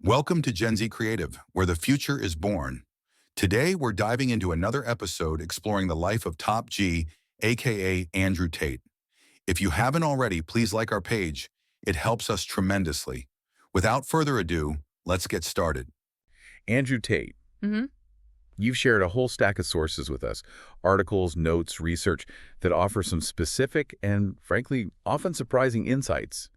Welcome to Gen Z Creative, where the future is born. Today, we're diving into another episode exploring the life of Top G, aka Andrew Tate. If you haven't already, please like our page. It helps us tremendously. Without further ado, let's get started. Andrew Tate, hmm you've shared a whole stack of sources with us, articles, notes, research that offer some specific and, frankly, often surprising insights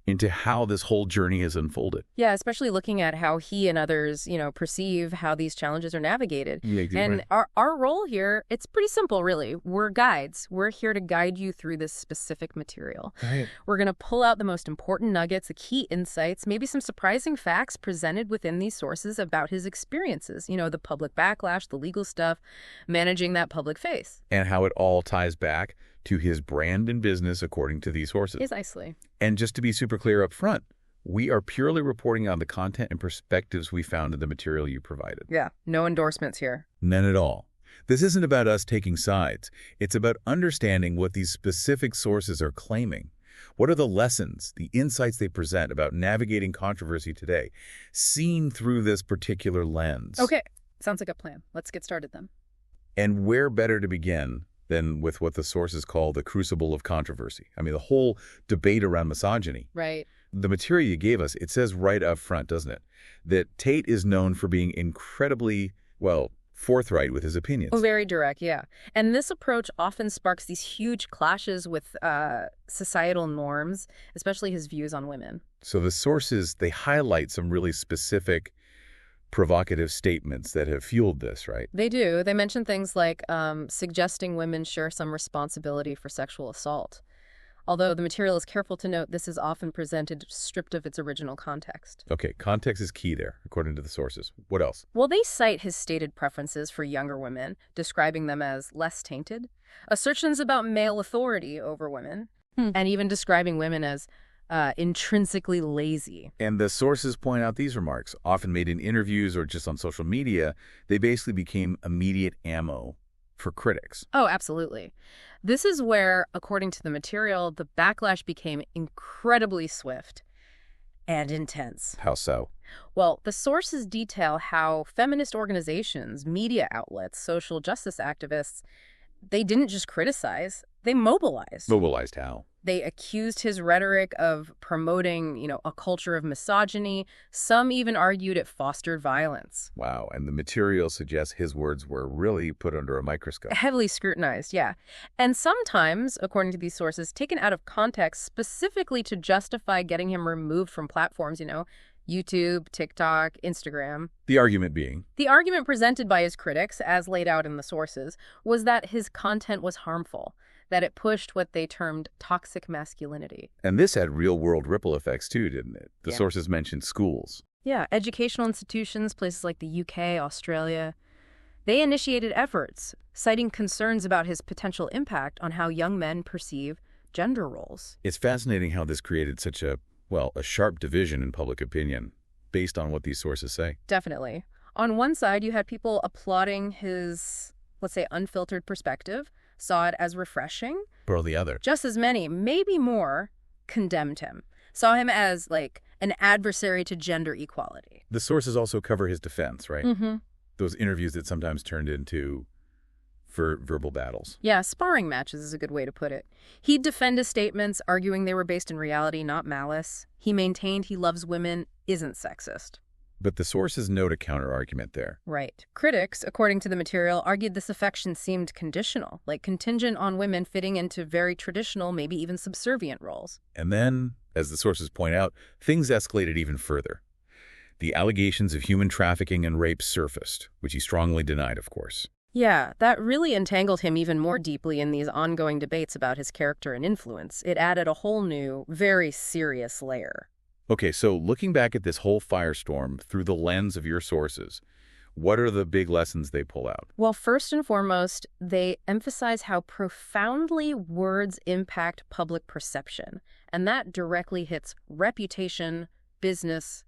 into how this whole journey has unfolded. Yeah, especially looking at how he and others, perceive how these challenges are navigated. Yeah, And our role here, it's pretty simple, really. We're guides. We're here to guide you through this specific material. Right. We're going to pull out the most important nuggets, the key insights, maybe some surprising facts presented within these sources about his experiences. The public backlash, the legal stuff, managing that public face. And how it all ties back to his brand and business according to these sources. Precisely. And just to be super clear up front, we are purely reporting on the content and perspectives we found in the material you provided. Yeah, no endorsements here. None at all. This isn't about us taking sides. It's about understanding what these specific sources are claiming. What are the lessons, the insights they present about navigating controversy today, seen through this particular lens? Okay, sounds like a plan. Let's get started then. And where better to begin than with what the sources call the crucible of controversy? I mean, the whole debate around misogyny. Right. The material you gave us, it says right up front, doesn't it, that Tate is known for being incredibly, forthright with his opinions. Oh, very direct, yeah. And this approach often sparks these huge clashes with societal norms, especially his views on women. So the sources, they highlight some really specific, provocative statements that have fueled this, right? They do. They mention things like suggesting women share some responsibility for sexual assault. Although the material is careful to note this is often presented stripped of its original context. Okay, context is key there, according to the sources. What else? Well, they cite his stated preferences for younger women, describing them as less tainted, assertions about male authority over women, and even describing women as intrinsically lazy. And the sources point out these remarks, often made in interviews or just on social media. They basically became immediate ammo for critics. Oh, absolutely. This is where, according to the material, the backlash became incredibly swift and intense. How so? Well, the sources detail how feminist organizations, media outlets, social justice activists, they didn't just criticize, they mobilized. Mobilized how? They accused his rhetoric of promoting, a culture of misogyny. Some even argued it fostered violence. Wow, and the material suggests his words were really put under a microscope. Heavily scrutinized, yeah. And sometimes, according to these sources, taken out of context specifically to justify getting him removed from platforms, YouTube, TikTok, Instagram. The argument being? The argument presented by his critics, as laid out in the sources, was that his content was harmful, that it pushed what they termed toxic masculinity. And this had real-world ripple effects too, didn't it? The Yeah. sources mentioned schools. Yeah, educational institutions, places like the UK, Australia, they initiated efforts, citing concerns about his potential impact on how young men perceive gender roles. It's fascinating how this created such a sharp division in public opinion, based on what these sources say. Definitely. On one side, you had people applauding his, let's say, unfiltered perspective, saw it as refreshing. Or the other. Just as many, maybe more, condemned him, saw him as, an adversary to gender equality. The sources also cover his defense, right? Mm-hmm. Those interviews that sometimes turned into verbal battles. Yeah, sparring matches is a good way to put it. He'd defend his statements, arguing they were based in reality, not malice. He maintained he loves women isn't sexist. But the sources note a counter-argument there. Right. Critics, according to the material, argued this affection seemed conditional, like contingent on women fitting into very traditional, maybe even subservient roles. And then, as the sources point out, things escalated even further. The allegations of human trafficking and rape surfaced, which he strongly denied, of course. Yeah, that really entangled him even more deeply in these ongoing debates about his character and influence. It added a whole new, very serious layer. Okay, so looking back at this whole firestorm through the lens of your sources, what are the big lessons they pull out? Well, first and foremost, they emphasize how profoundly words impact public perception, and that directly hits reputation, business,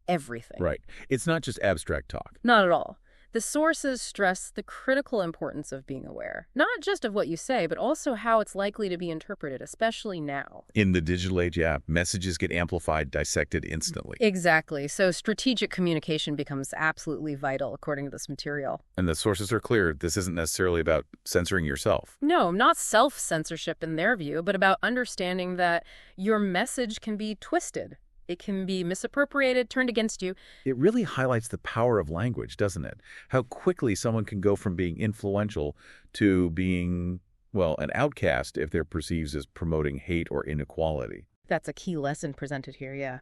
everything. Right. It's not just abstract talk. Not at all. The sources stress the critical importance of being aware, not just of what you say, but also how it's likely to be interpreted, especially now. In the digital age, yeah, messages get amplified, dissected instantly. Exactly. So strategic communication becomes absolutely vital, according to this material. And the sources are clear. This isn't necessarily about censoring yourself. No, not self-censorship in their view, but about understanding that your message can be twisted. It can be misappropriated, turned against you. It really highlights the power of language, doesn't it? How quickly someone can go from being influential to being, well, an outcast if they're perceived as promoting hate or inequality. That's a key lesson presented here, yeah.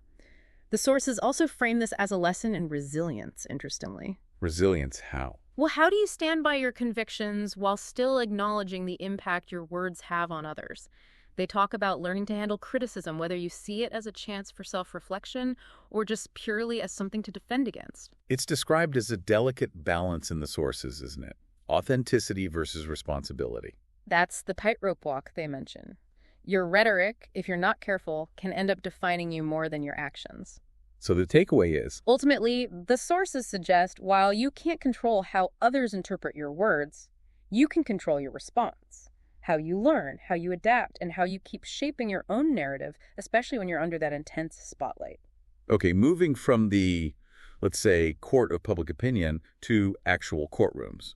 The sources also frame this as a lesson in resilience, interestingly. Resilience, how? Well, how do you stand by your convictions while still acknowledging the impact your words have on others? They talk about learning to handle criticism, whether you see it as a chance for self-reflection or just purely as something to defend against. It's described as a delicate balance in the sources, isn't it? Authenticity versus responsibility. That's the tightrope walk they mention. Your rhetoric, if you're not careful, can end up defining you more than your actions. So the takeaway is, Ultimately, the sources suggest while you can't control how others interpret your words, you can control your response. How you learn, how you adapt, and how you keep shaping your own narrative, especially when you're under that intense spotlight. okay, moving from the, let's say, court of public opinion to actual courtrooms.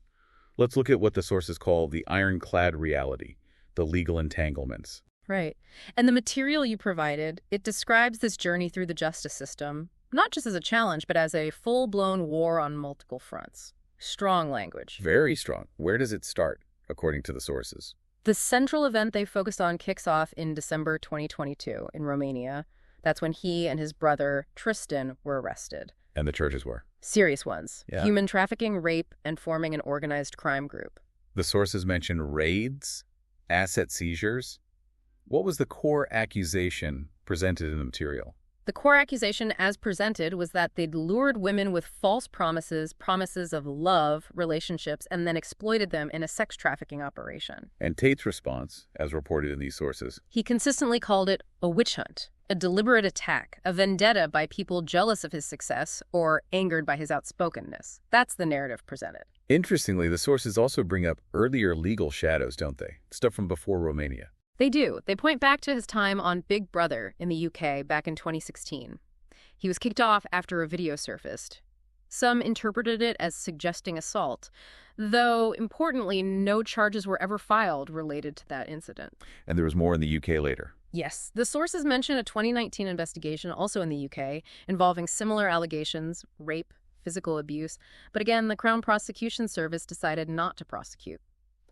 Let's look at what the sources call the ironclad reality, the legal entanglements. Right. And the material you provided, it describes this journey through the justice system, not just as a challenge, but as a full-blown war on multiple fronts. Strong language. Very strong. Where does it start, according to the sources? The central event they focused on kicks off in December 2022 in Romania. That's when he and his brother, Tristan, were arrested. And the churches were. Serious ones. Yeah. Human trafficking, rape, and forming an organized crime group. The sources mention raids, asset seizures. What was the core accusation presented in the material? The core accusation as presented was that they'd lured women with false promises of love, relationships, and then exploited them in a sex trafficking operation. And Tate's response, as reported in these sources, He consistently called it a witch hunt, a deliberate attack, a vendetta by people jealous of his success or angered by his outspokenness. That's the narrative presented. Interestingly, the sources also bring up earlier legal shadows, don't they? Stuff from before Romania. They do. They point back to his time on Big Brother in the UK back in 2016. He was kicked off after a video surfaced. Some interpreted it as suggesting assault, though, importantly, no charges were ever filed related to that incident. And there was more in the UK later. Yes, the sources mention a 2019 investigation also in the UK involving similar allegations, rape, physical abuse, but again, the Crown Prosecution Service decided not to prosecute.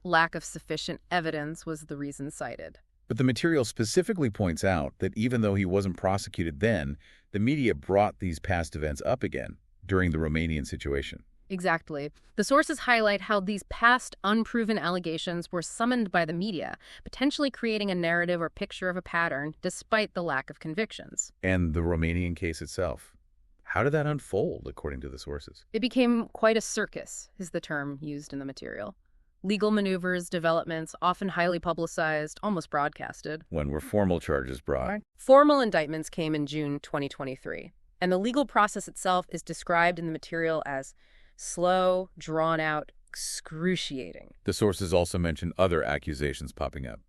Lack of sufficient evidence was the reason cited. But the material specifically points out that even though he wasn't prosecuted then, the media brought these past events up again during the Romanian situation. Exactly. The sources highlight how these past unproven allegations were summoned by the media, potentially creating a narrative or picture of a pattern despite the lack of convictions. And the Romanian case itself. How did that unfold, according to the sources? It became quite a circus, is the term used in the material. Legal maneuvers, developments, often highly publicized, almost broadcasted. When were formal charges brought? Formal indictments came in June 2023, and the legal process itself is described in the material as slow, drawn out, excruciating. The sources also mention other accusations popping up.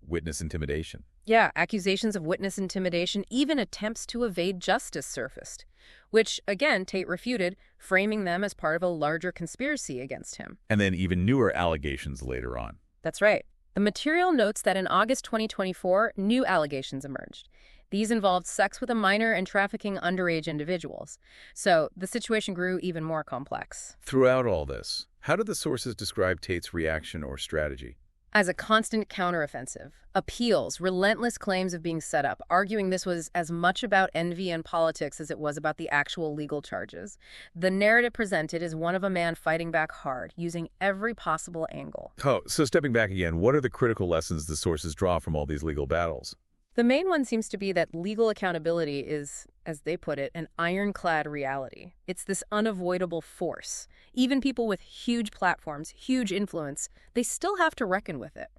Witness intimidation. Yeah, accusations of witness intimidation, even attempts to evade justice surfaced, which, again, Tate refuted, framing them as part of a larger conspiracy against him. And then even newer allegations later on. That's right. The material notes that in August 2024, new allegations emerged. These involved sex with a minor and trafficking underage individuals. So the situation grew even more complex. Throughout all this, how did the sources describe Tate's reaction or strategy? As a constant counteroffensive, appeals, relentless claims of being set up, arguing this was as much about envy and politics as it was about the actual legal charges. The narrative presented is one of a man fighting back hard, using every possible angle. Oh, so stepping back again, what are the critical lessons the sources draw from all these legal battles? The main one seems to be that legal accountability is, as they put it, an ironclad reality. It's this unavoidable force. Even people with huge platforms, huge influence, they still have to reckon with it.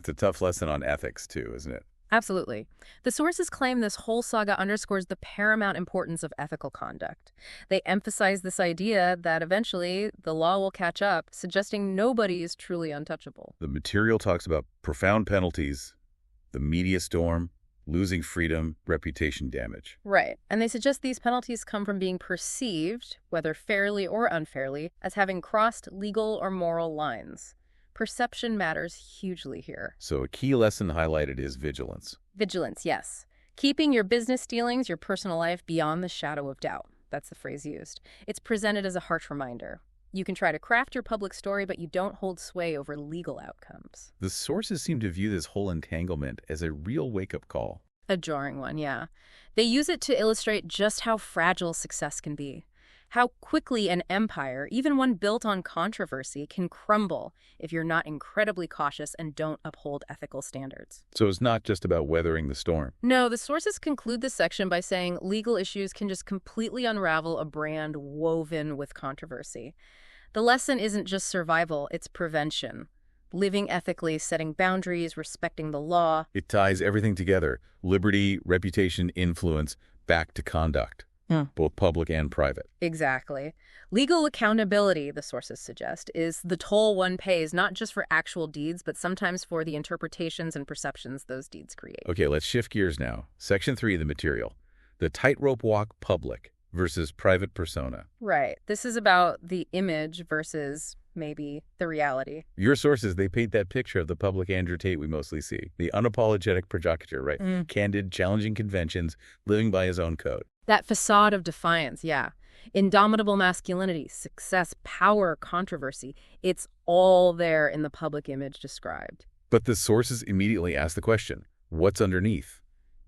It's a tough lesson on ethics, too, isn't it? Absolutely. The sources claim this whole saga underscores the paramount importance of ethical conduct. They emphasize this idea that eventually the law will catch up, suggesting nobody is truly untouchable. The material talks about profound penalties, the media storm, losing freedom, reputation damage. Right. And they suggest these penalties come from being perceived, whether fairly or unfairly, as having crossed legal or moral lines. Perception matters hugely here. So a key lesson highlighted is vigilance. Vigilance, yes. Keeping your business dealings, your personal life beyond the shadow of doubt. That's the phrase used. It's presented as a harsh reminder. You can try to craft your public story, but you don't hold sway over legal outcomes. The sources seem to view this whole entanglement as a real wake-up call. A jarring one, yeah. They use it to illustrate just how fragile success can be. How quickly an empire, even one built on controversy, can crumble if you're not incredibly cautious and don't uphold ethical standards. So it's not just about weathering the storm. No, the sources conclude this section by saying legal issues can just completely unravel a brand woven with controversy. The lesson isn't just survival, it's prevention. Living ethically, setting boundaries, respecting the law. It ties everything together. Liberty, reputation, influence, back to conduct. Both public and private. Exactly. Legal accountability, the sources suggest, is the toll one pays not just for actual deeds, but sometimes for the interpretations and perceptions those deeds create. Okay, let's shift gears now. Section 3 of the material. The tightrope walk public versus private persona. Right. This is about the image versus maybe the reality. Your sources, they paint that picture of the public Andrew Tate we mostly see. The unapologetic provocateur, right? Candid, challenging conventions, living by his own code. That facade of defiance, yeah. Indomitable masculinity, success, power, controversy. It's all there in the public image described. But the sources immediately ask the question, what's underneath?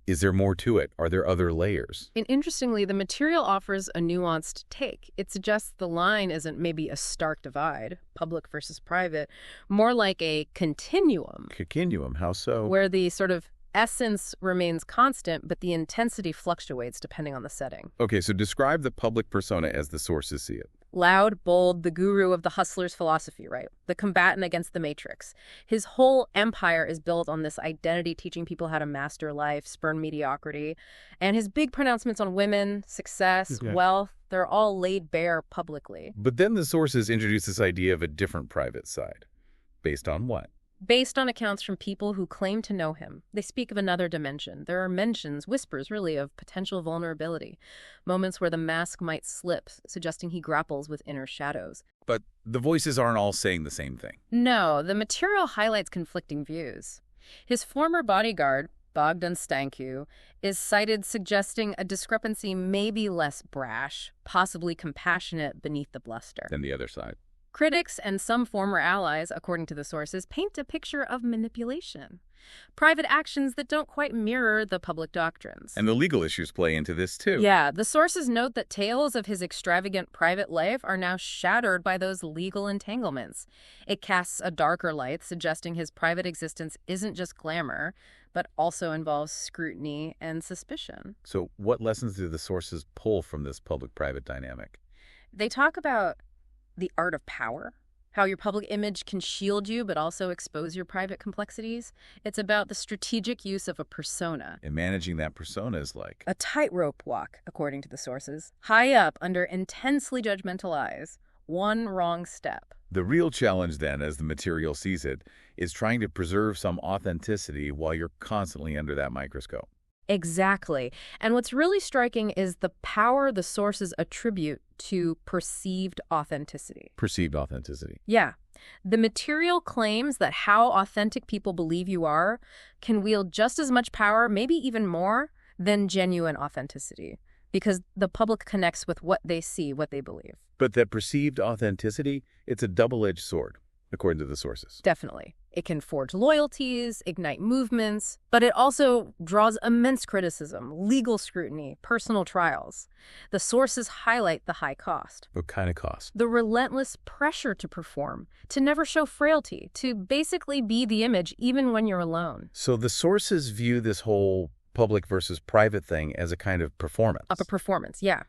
Is there more to it? Are there other layers? And interestingly, the material offers a nuanced take. It suggests the line isn't maybe a stark divide, public versus private, more like a continuum. Continuum, how so? Where the sort of essence remains constant, but the intensity fluctuates depending on the setting. Okay, so describe the public persona as the sources see it. Loud, bold, the guru of the hustler's philosophy, right? The combatant against the matrix. His whole empire is built on this identity, teaching people how to master life, spurn mediocrity. And his big pronouncements on women, success, wealth, they're all laid bare publicly. But then the sources introduce this idea of a different private side. Based on what? Based on accounts from people who claim to know him. They speak of another dimension. There are mentions, whispers really, of potential vulnerability. Moments where the mask might slip, suggesting he grapples with inner shadows. But the voices aren't all saying the same thing. No, the material highlights conflicting views. His former bodyguard, Bogdan Stancu, is cited suggesting a discrepancy maybe less brash, possibly compassionate beneath the bluster. Than the other side. Critics and some former allies, according to the sources, paint a picture of manipulation. Private actions that don't quite mirror the public doctrines. And the legal issues play into this, too. Yeah, the sources note that tales of his extravagant private life are now shattered by those legal entanglements. It casts a darker light, suggesting his private existence isn't just glamour, but also involves scrutiny and suspicion. So what lessons do the sources pull from this public-private dynamic? They talk about the art of power, how your public image can shield you but also expose your private complexities. It's about the strategic use of a persona. And managing that persona is like a tightrope walk, according to the sources. High up under intensely judgmental eyes. One wrong step. The real challenge then, as the material sees it, is trying to preserve some authenticity while you're constantly under that microscope. Exactly. And what's really striking is the power the sources attribute to perceived authenticity. Perceived authenticity. Yeah. The material claims that how authentic people believe you are can wield just as much power, maybe even more, than genuine authenticity, because the public connects with what they see, what they believe. But that perceived authenticity, it's a double-edged sword, according to the sources. Definitely. It can forge loyalties, ignite movements, but it also draws immense criticism, legal scrutiny, personal trials. The sources highlight the high cost. What kind of cost? The relentless pressure to perform, to never show frailty, to basically be the image even when you're alone. So the sources view this whole public versus private thing as a kind of performance. Of a performance, yeah.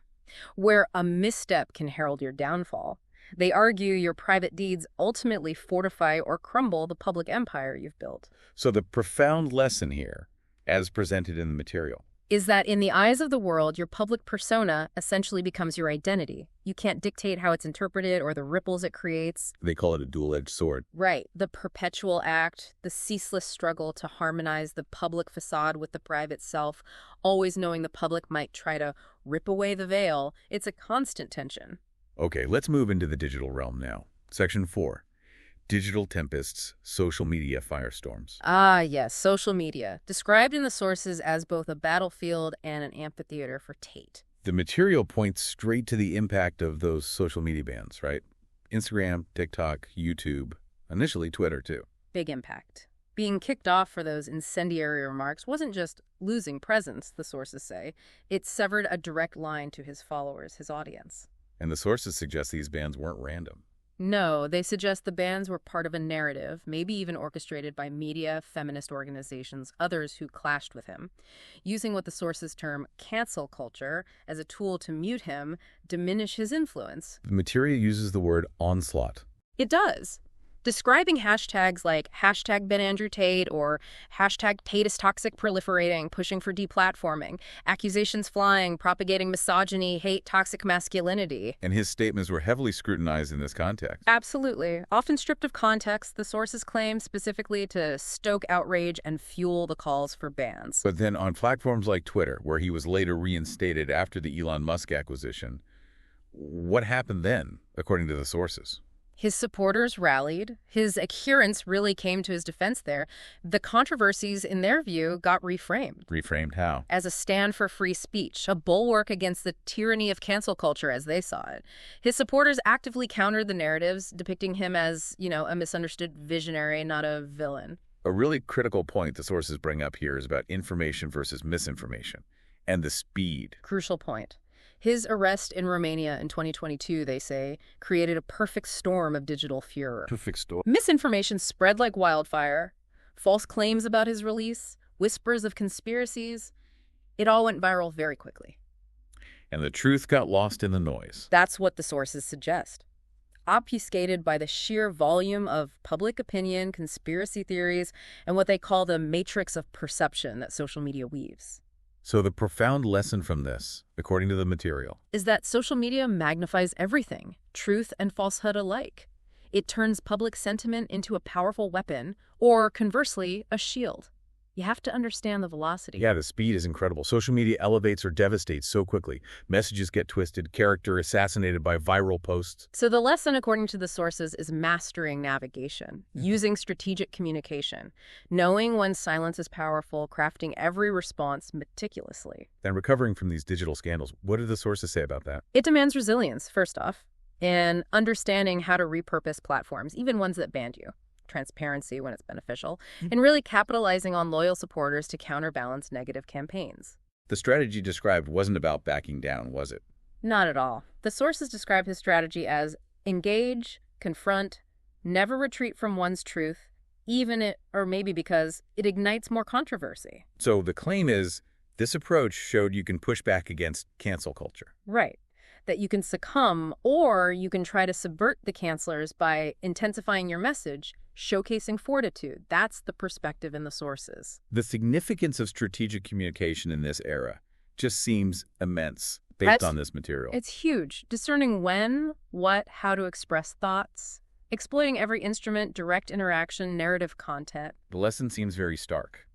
Where a misstep can herald your downfall. They argue your private deeds ultimately fortify or crumble the public empire you've built. So the profound lesson here as presented in the material. Is that in the eyes of the world, your public persona essentially becomes your identity. You can't dictate how it's interpreted or the ripples it creates. They call it a dual-edged sword. Right. The perpetual act, the ceaseless struggle to harmonize the public facade with the private self, always knowing the public might try to rip away the veil. It's a constant tension. Okay, let's move into the digital realm now. Section 4. Digital tempests, social media firestorms. Ah, yes, social media, described in the sources as both a battlefield and an amphitheater for Tate. The material points straight to the impact of those social media bans, right? Instagram, TikTok, YouTube, initially Twitter too. Big impact. Being kicked off for those incendiary remarks wasn't just losing presence, the sources say. It severed a direct line to his followers, his audience. And the sources suggest these bans weren't random. No, they suggest the bans were part of a narrative, maybe even orchestrated by media, feminist organizations, others who clashed with him, using what the sources term cancel culture as a tool to mute him, diminish his influence. The material uses the word onslaught. It does. Describing hashtags like #BenAndrewTate or #Tate is toxic proliferating, pushing for deplatforming, accusations flying, propagating misogyny, hate, toxic masculinity. And his statements were heavily scrutinized in this context. Absolutely. Often stripped of context, the sources claim specifically to stoke outrage and fuel the calls for bans. But then on platforms like Twitter, where he was later reinstated after the Elon Musk acquisition, what happened then, according to the sources? His supporters rallied. His adherents really came to his defense there. The controversies, in their view, got reframed. Reframed how? As a stand for free speech, a bulwark against the tyranny of cancel culture as they saw it. His supporters actively countered the narratives, depicting him as, a misunderstood visionary, not a villain. A really critical point the sources bring up here is about information versus misinformation, and the speed. Crucial point. His arrest in Romania in 2022, they say, created a perfect storm of digital furor. Perfect storm. Misinformation spread like wildfire. False claims about his release, whispers of conspiracies. It all went viral very quickly. And the truth got lost in the noise. That's what the sources suggest. Obfuscated by the sheer volume of public opinion, conspiracy theories, and what they call the matrix of perception that social media weaves. So the profound lesson from this, according to the material, is that social media magnifies everything, truth and falsehood alike. It turns public sentiment into a powerful weapon, or conversely, a shield. You have to understand the velocity. Yeah, the speed is incredible. Social media elevates or devastates so quickly. Messages get twisted, character assassinated by viral posts. So the lesson, according to the sources, is mastering navigation, using strategic communication, knowing when silence is powerful, crafting every response meticulously. Then recovering from these digital scandals, what do the sources say about that? It demands resilience, first off, and understanding how to repurpose platforms, even ones that banned you. Transparency when it's beneficial, and really capitalizing on loyal supporters to counterbalance negative campaigns. The strategy described wasn't about backing down, was it? Not at all. The sources describe his strategy as engage, confront, never retreat from one's truth, or maybe because it ignites more controversy. So the claim is, this approach showed you can push back against cancel culture. Right. That you can succumb, or you can try to subvert the cancelers by intensifying your message, showcasing fortitude. That's the perspective in the sources. The significance of strategic communication in this era just seems immense based on this material. It's huge. Discerning when, what, how to express thoughts, exploiting every instrument, direct interaction, narrative content. The lesson seems very stark.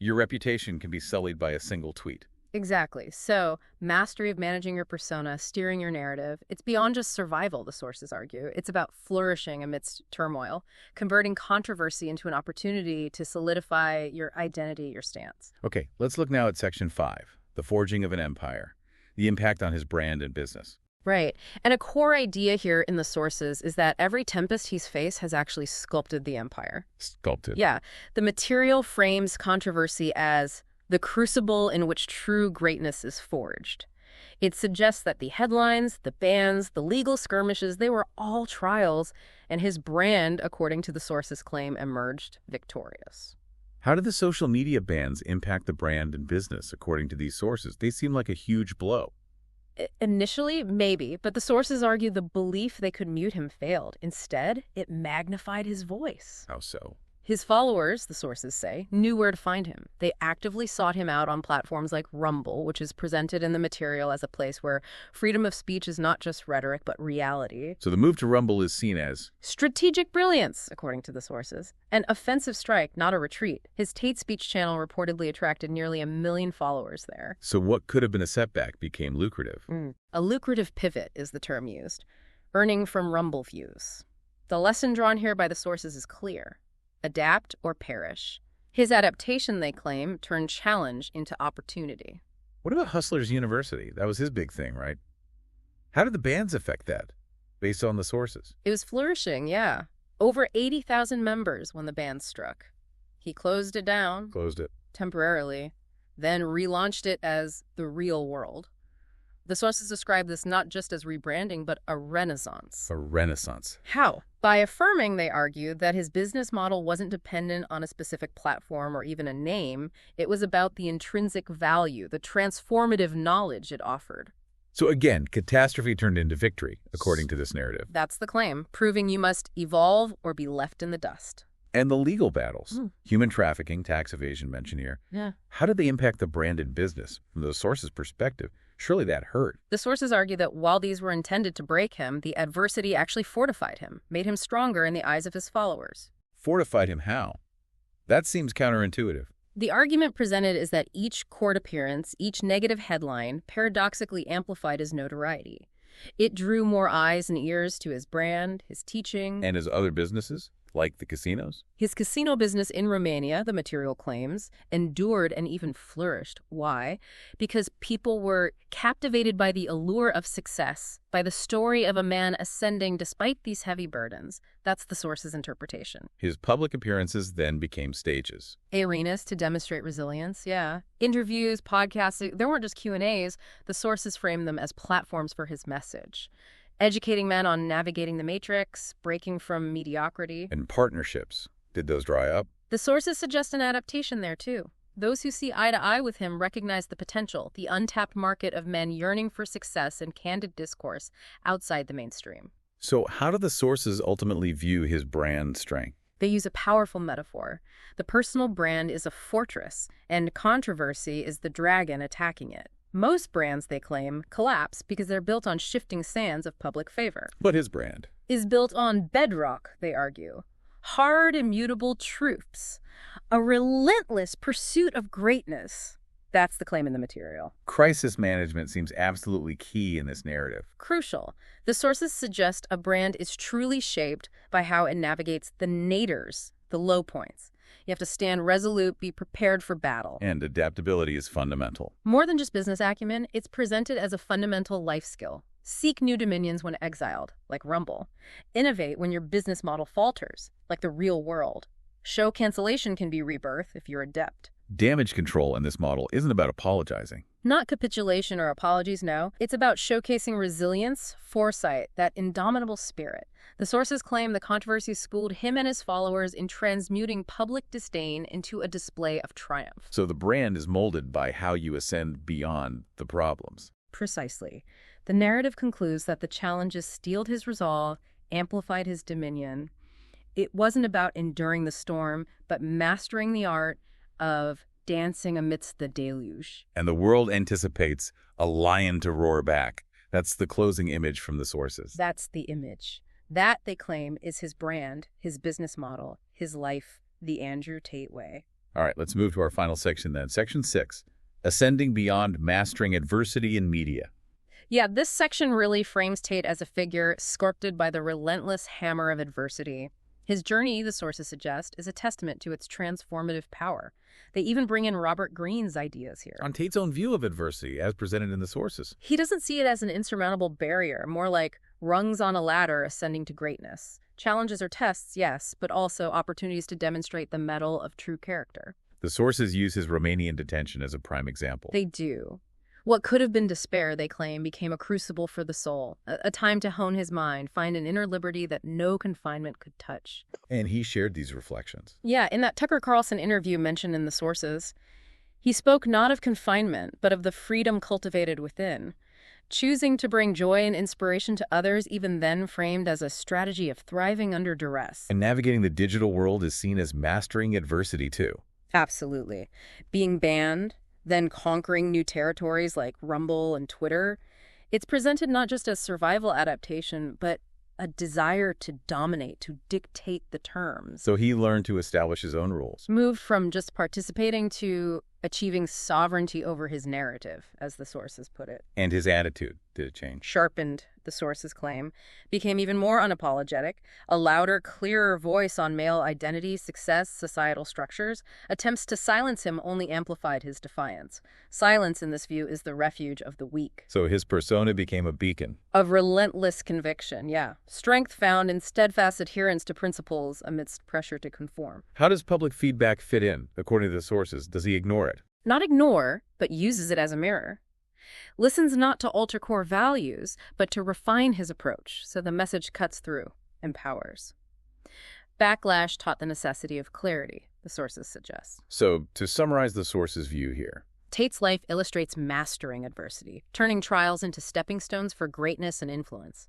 Your reputation can be sullied by a single tweet. Exactly. So, mastery of managing your persona, steering your narrative, it's beyond just survival, the sources argue. It's about flourishing amidst turmoil, converting controversy into an opportunity to solidify your identity, your stance. Okay, let's look now at Section 5, the forging of an empire, the impact on his brand and business. Right. And a core idea here in the sources is that every tempest he's faced has actually sculpted the empire. Sculpted. Yeah. The material frames controversy as the crucible in which true greatness is forged. It suggests that the headlines, the bans, the legal skirmishes, they were all trials, and his brand, according to the sources' claim, emerged victorious. How did the social media bans impact the brand and business, according to these sources? They seem like a huge blow. Initially, maybe, but the sources argue the belief they could mute him failed. Instead, it magnified his voice. How so? His followers, the sources say, knew where to find him. They actively sought him out on platforms like Rumble, which is presented in the material as a place where freedom of speech is not just rhetoric, but reality. So the move to Rumble is seen as Strategic brilliance, according to the sources. An offensive strike, not a retreat. His Tate speech channel reportedly attracted nearly 1 million followers there. so what could have been a setback became lucrative. A lucrative pivot is the term used, earning from Rumble views. The lesson drawn here by the sources is clear. Adapt or perish. His adaptation, they claim, turned challenge into opportunity. What about Hustlers University? That was his big thing, right? How did the bans affect that, based on the sources? It was flourishing, yeah. Over 80,000 members when the ban struck. He closed it down Closed it. temporarily, then relaunched it as the real world. The sources describe this not just as rebranding, but a renaissance. A renaissance. How? By affirming, they argued, that his business model wasn't dependent on a specific platform or even a name. It was about the intrinsic value, the transformative knowledge it offered. So again, catastrophe turned into victory, according to this narrative. That's the claim, proving you must evolve or be left in the dust. And the legal battles, human trafficking, tax evasion mentioned here. Yeah. How did they impact the branded business? From the source's perspective, surely that hurt. The sources argue that while these were intended to break him, the adversity actually fortified him, made him stronger in the eyes of his followers. Fortified him how? That seems counterintuitive. The argument presented is that each court appearance, each negative headline, paradoxically amplified his notoriety. It drew more eyes and ears to his brand, his teaching. And his other businesses, like the casinos? His casino business in Romania, the material claims, endured and even flourished. Why? Because people were captivated by the allure of success, by the story of a man ascending despite these heavy burdens. That's the source's interpretation. His public appearances then became stages. Arenas to demonstrate resilience, yeah. Interviews, podcasts, there weren't just Q&As. The sources framed them as platforms for his message. Educating men on navigating the matrix, breaking from mediocrity. And partnerships. Did those dry up? The sources suggest an adaptation there, too. Those who see eye to eye with him recognize the potential, the untapped market of men yearning for success and candid discourse outside the mainstream. So how do the sources ultimately view his brand strength? They use a powerful metaphor. The personal brand is a fortress, and controversy is the dragon attacking it. Most brands, they claim, collapse because they're built on shifting sands of public favor. But his brand Is built on bedrock, they argue. Hard, immutable truths. A relentless pursuit of greatness. That's the claim in the material. Crisis management seems absolutely key in this narrative. Crucial. The sources suggest a brand is truly shaped by how it navigates the naders, the low points. You have to stand resolute, be prepared for battle. And adaptability is fundamental. More than just business acumen, it's presented as a fundamental life skill. Seek new dominions when exiled, like Rumble. Innovate when your business model falters, like the real world. Show cancellation can be rebirth if you're adept. Damage control in this model isn't about apologizing. Not capitulation or apologies, no. It's about showcasing resilience, foresight, that indomitable spirit. The sources claim the controversy schooled him and his followers in transmuting public disdain into a display of triumph. So the brand is molded by how you ascend beyond the problems. Precisely. The narrative concludes that the challenges steeled his resolve, amplified his dominion. It wasn't about enduring the storm, but mastering the art of dancing amidst the deluge. And the world anticipates a lion to roar back. That's the closing image from the sources. That's the image. That, they claim, is his brand, his business model, his life, the Andrew Tate way. All right, let's move to our final section then. Section 6, Ascending Beyond Mastering Adversity in Media. Yeah, this section really frames Tate as a figure sculpted by the relentless hammer of adversity. His journey, the sources suggest, is a testament to its transformative power. They even bring in Robert Greene's ideas here. On Tate's own view of adversity, as presented in the sources. He doesn't see it as an insurmountable barrier, more like rungs on a ladder ascending to greatness. Challenges or tests, yes, but also opportunities to demonstrate the mettle of true character. The sources use his Romanian detention as a prime example. They do. What could have been despair, they claim, became a crucible for the soul, a time to hone his mind, find an inner liberty that no confinement could touch. And he shared these reflections. Yeah, in that Tucker Carlson interview mentioned in the sources, he spoke not of confinement, but of the freedom cultivated within. choosing to bring joy and inspiration to others, even then framed as a strategy of thriving under duress. And navigating the digital world is seen as mastering adversity, too. Absolutely. Being banned, then conquering new territories like Rumble and Twitter, it's presented not just as survival adaptation, but a desire to dominate, to dictate the terms. So he learned to establish his own rules. Moved from just participating to achieving sovereignty over his narrative, as the sources put it. And his attitude, did it change? Sharpened, the sources claim, became even more unapologetic, a louder, clearer voice on male identity, success, societal structures. Attempts to silence him only amplified his defiance. Silence, in this view, is the refuge of the weak. So his persona became a beacon. Of relentless conviction, yeah. Strength found in steadfast adherence to principles amidst pressure to conform. How does public feedback fit in, according to the sources? Does he ignore it? Not ignore, but uses it as a mirror. Listens not to alter core values, but to refine his approach, so the message cuts through, empowers. Backlash taught the necessity of clarity, the sources suggest. So, to summarize the source's view here, Tate's life illustrates mastering adversity, turning trials into stepping stones for greatness and influence.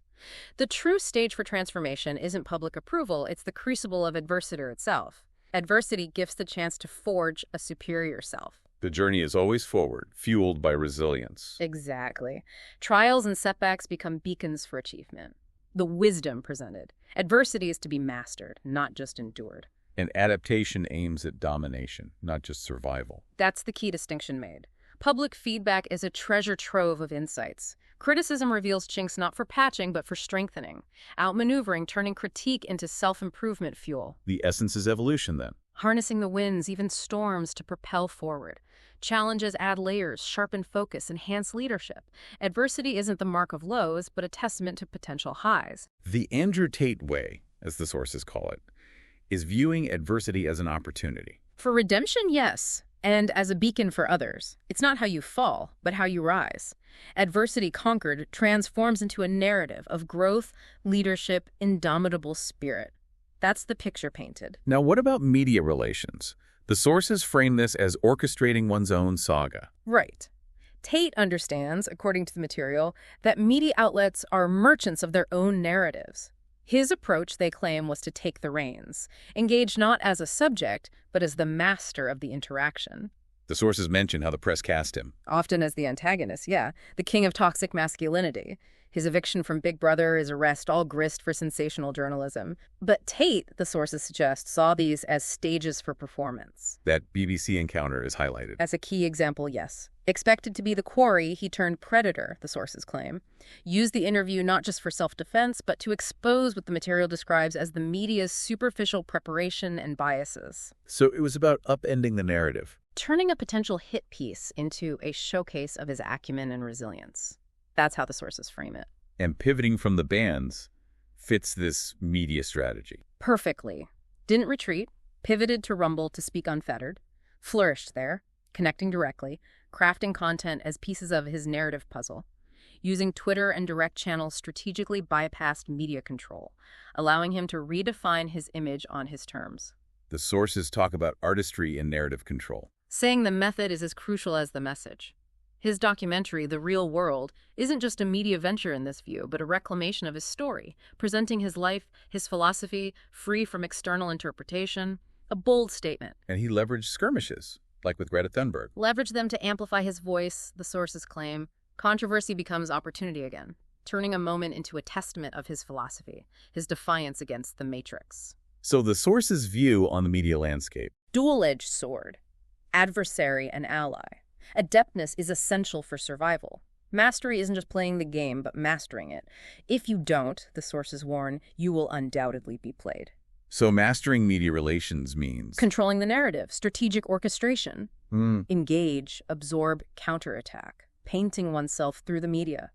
The true stage for transformation isn't public approval, it's the crucible of adversity itself. Adversity gives the chance to forge a superior self. the journey is always forward, fueled by resilience. Exactly. Trials and setbacks become beacons for achievement. The wisdom presented. Adversity is to be mastered, not just endured. And adaptation aims at domination, not just survival. That's the key distinction made. Public feedback is a treasure trove of insights. Criticism reveals chinks not for patching, but for strengthening. Outmaneuvering, turning critique into self-improvement fuel. The essence is evolution, then. Harnessing the winds, even storms, to propel forward. Challenges add layers, sharpen focus, enhance leadership. Adversity isn't the mark of lows, but a testament to potential highs. The Andrew Tate way, as the sources call it, is viewing adversity as an opportunity. For redemption, yes, and as a beacon for others. It's not how you fall, but how you rise. Adversity conquered transforms into a narrative of growth, leadership, indomitable spirit. That's the picture painted. Now, what about media relations? The sources frame this as orchestrating one's own saga. Right. Tate understands, according to the material, that media outlets are merchants of their own narratives. His approach, they claim, was to take the reins, engage not as a subject, but as the master of the interaction. The sources mention how the press cast him. Often as the antagonist, yeah, the king of toxic masculinity. His eviction from Big Brother, his arrest, all grist for sensational journalism. But Tate, the sources suggest, saw these as stages for performance. That BBC encounter is highlighted. As a key example, yes. Expected to be the quarry, he turned predator, the sources claim. Used the interview not just for self-defense, but to expose what the material describes as the media's superficial preparation and biases. So it was about upending the narrative. Turning a potential hit piece into a showcase of his acumen and resilience. That's how the sources frame it. And pivoting from the bans fits this media strategy. Perfectly. Didn't retreat, pivoted to Rumble to speak unfettered, flourished there, connecting directly, crafting content as pieces of his narrative puzzle. Using Twitter and direct channels strategically bypassed media control, allowing him to redefine his image on his terms. The sources talk about artistry and narrative control. Saying the method is as crucial as the message. His documentary, The Real World, isn't just a media venture in this view, but a reclamation of his story, presenting his life, his philosophy, free from external interpretation. A bold statement. And he leveraged skirmishes, like with Greta Thunberg. Leverage them to amplify his voice, the sources claim. Controversy becomes opportunity again, turning a moment into a testament of his philosophy, his defiance against the matrix. So the source's view on the media landscape. Dual-edged sword. Adversary and ally. Adeptness is essential for survival. Mastery isn't just playing the game, but mastering it. If you don't, the sources warn, you will undoubtedly be played. So mastering media relations means controlling the narrative, strategic orchestration. Engage, absorb, counterattack. Painting oneself through the media.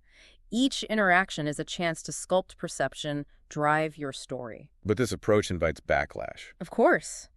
Each interaction is a chance to sculpt perception, drive your story. But this approach invites backlash. Of course.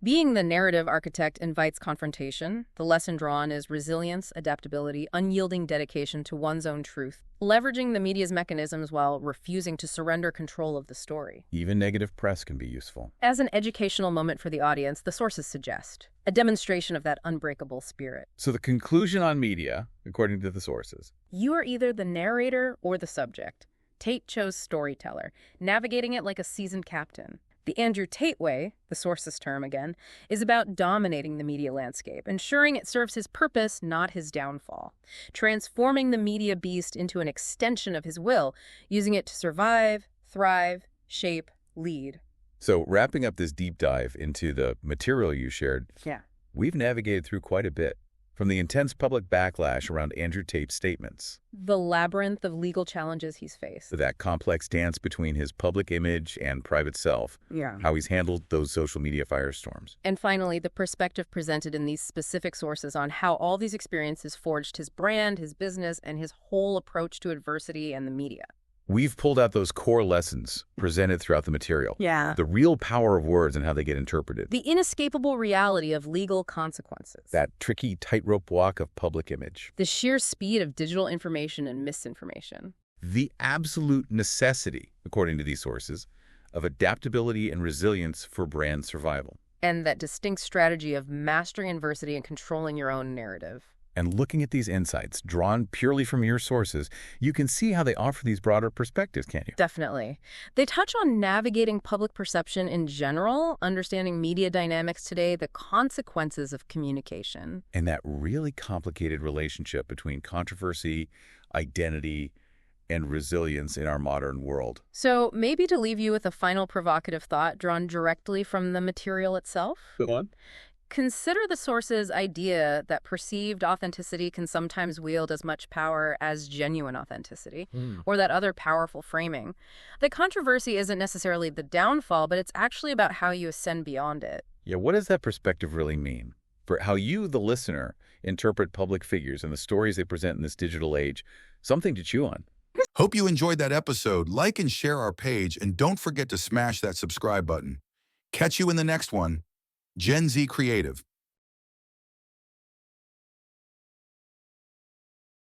Being the narrative architect invites confrontation. The lesson drawn is resilience, adaptability, unyielding dedication to one's own truth, leveraging the media's mechanisms while refusing to surrender control of the story. Even negative press can be useful. As an educational moment for the audience, the sources suggest a demonstration of that unbreakable spirit. So the conclusion on media, according to the sources, You are either the narrator or the subject. Tate chose storyteller, navigating it like a seasoned captain. The Andrew Tate way, the source's term again, is about dominating the media landscape, ensuring it serves his purpose, not his downfall, transforming the media beast into an extension of his will, using it to survive, thrive, shape, lead. So wrapping up this deep dive into the material you shared, Yeah. we've navigated through quite a bit. From the intense public backlash around Andrew Tate's statements, The labyrinth of legal challenges he's faced. to that complex dance between his public image and private self, Yeah. how he's handled those social media firestorms. And finally, the perspective presented in these specific sources on how all these experiences forged his brand, his business, and his whole approach to adversity and the media. We've pulled out those core lessons presented throughout the material. Yeah. The real power of words and how they get interpreted. The inescapable reality of legal consequences. That tricky tightrope walk of public image. The sheer speed of digital information and misinformation. The absolute necessity, according to these sources, of adaptability and resilience for brand survival. And that distinct strategy of mastering adversity and controlling your own narrative. And looking at these insights, drawn purely from your sources, you can see how they offer these broader perspectives, can't you? Definitely. They touch on navigating public perception in general, understanding media dynamics today, the consequences of communication. And that really complicated relationship between controversy, identity, and resilience in our modern world. So maybe to leave you with a final provocative thought drawn directly from the material itself. Go on. Consider the source's idea that perceived authenticity can sometimes wield as much power as genuine authenticity, or that other powerful framing. The controversy isn't necessarily the downfall, but it's actually about how you ascend beyond it. Yeah, what does that perspective really mean? For how you, the listener, interpret public figures and the stories they present in this digital age, something to chew on. Hope you enjoyed that episode. Like and share our page, and don't forget to smash that subscribe button. Catch you in the next one. Gen Z Creative.